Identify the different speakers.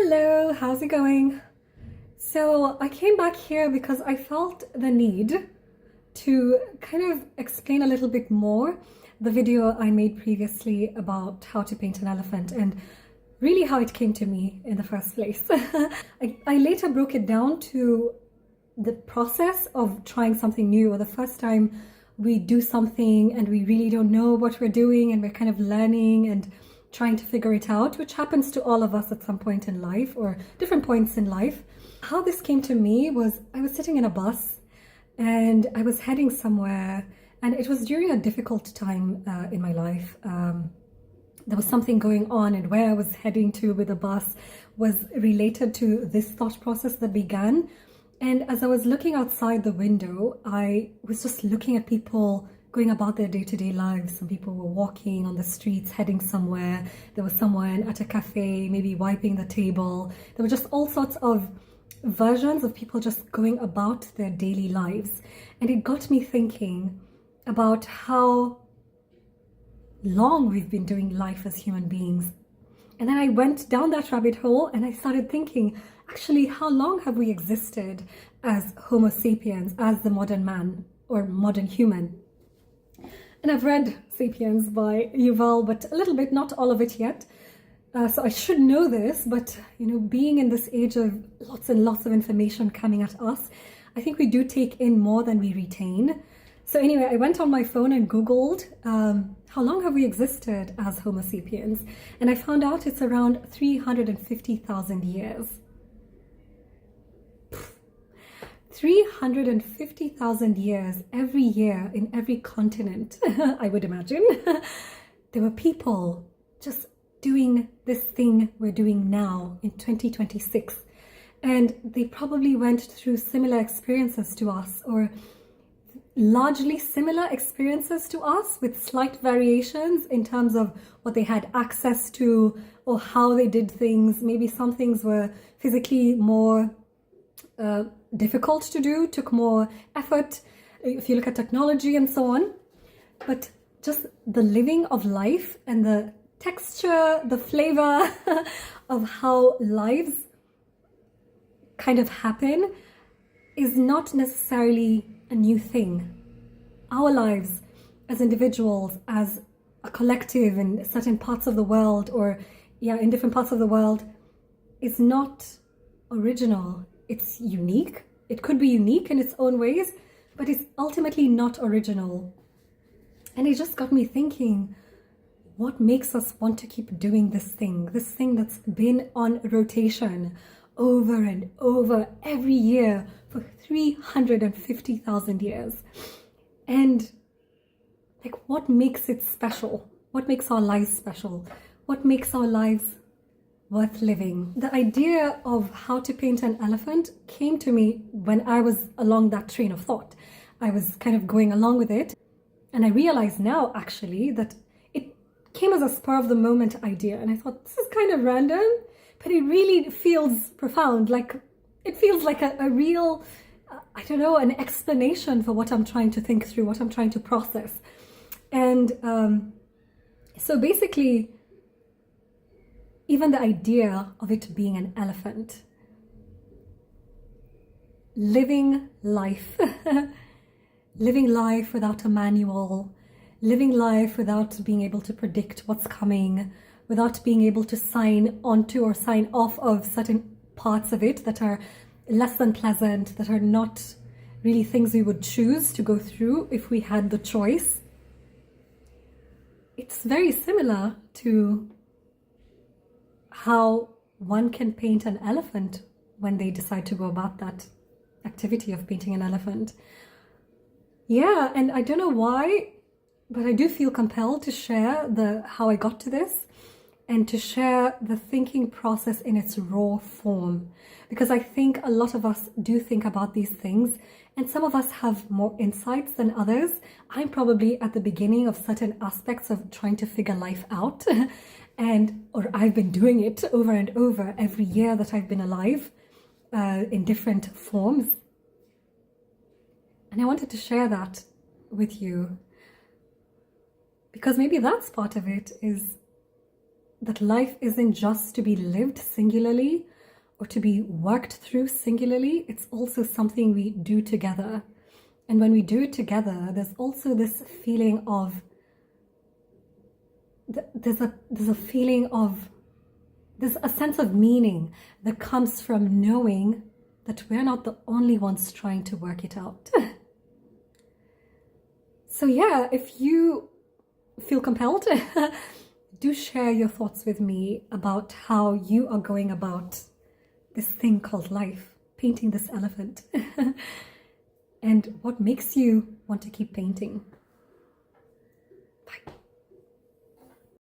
Speaker 1: Hello, how's it going? So I came back here because I felt the need to kind of explain a little bit more the video I made previously about how to paint an elephant and really how it came to me in the first place. I later broke it down to the process of trying something new, or the first time we do something and we really don't know what we're doing and we're kind of learning and trying to figure it out, which happens to all of us at some point in life or different points in life. How this came to me was I was sitting in a bus and I was heading somewhere, and it was during a difficult time in my life. There was something going on, and where I was heading to with the bus was related to this thought process that began. And as I was looking outside the window, I was just looking at people going about their day-to-day lives. Some people were walking on the streets, heading somewhere. There was someone at a cafe, maybe wiping the table. There were just all sorts of versions of people just going about their daily lives. And it got me thinking about how long we've been doing life as human beings. And then I went down that rabbit hole and I started thinking, actually, how long have we existed as Homo sapiens, as the modern man or modern human? And I've read Sapiens by Yuval, but a little bit, not all of it yet. So I should know this, but being in this age of lots and lots of information coming at us, I think we do take in more than we retain. So anyway, I went on my phone and Googled, how long have we existed as Homo sapiens? And I found out it's around 350,000 years. 350,000 years every year in every continent, I would imagine. There were people just doing this thing we're doing now in 2026. And they probably went through similar experiences to us, or largely similar experiences to us with slight variations in terms of what they had access to or how they did things. Maybe some things were physically more difficult to do, took more effort if you look at technology and so on. But just the living of life and the texture, the flavor of how lives kind of happen is not necessarily a new thing. Our lives as individuals, as a collective in certain parts of the world, or in different parts of the world, is not original. It's unique. It could be unique in its own ways, but it's ultimately not original. And it just got me thinking, what makes us want to keep doing this thing that's been on rotation over and over every year for 350,000 years? And what makes it special? What makes our lives special? What makes our lives worth living? The idea of how to paint an elephant came to me when I was along that train of thought. I was kind of going along with it, and I realize now actually that it came as a spur of the moment idea, and I thought, this is kind of random, but it really feels profound. Like it feels like a real, an explanation for what I'm trying to think through, what I'm trying to process. And so basically, even the idea of it being an elephant, living life, living life without a manual, living life without being able to predict what's coming, without being able to sign onto or sign off of certain parts of it that are less than pleasant, that are not really things we would choose to go through if we had the choice. It's very similar to how one can paint an elephant when they decide to go about that activity of painting an elephant. Yeah, and I don't know why, but I do feel compelled to share how I got to this and to share the thinking process in its raw form, because I think a lot of us do think about these things, and some of us have more insights than others. I'm probably at the beginning of certain aspects of trying to figure life out, or I've been doing it over and over every year that I've been alive, in different forms. And I wanted to share that with you, because maybe that's part of it, is that life isn't just to be lived singularly, or to be worked through singularly. It's also something we do together. And when we do it together, there's also this feeling of, there's a feeling of, there's a sense of meaning that comes from knowing that we're not the only ones trying to work it out. So yeah, if you feel compelled, do share your thoughts with me about how you are going about this thing called life, painting this elephant, and what makes you want to keep painting.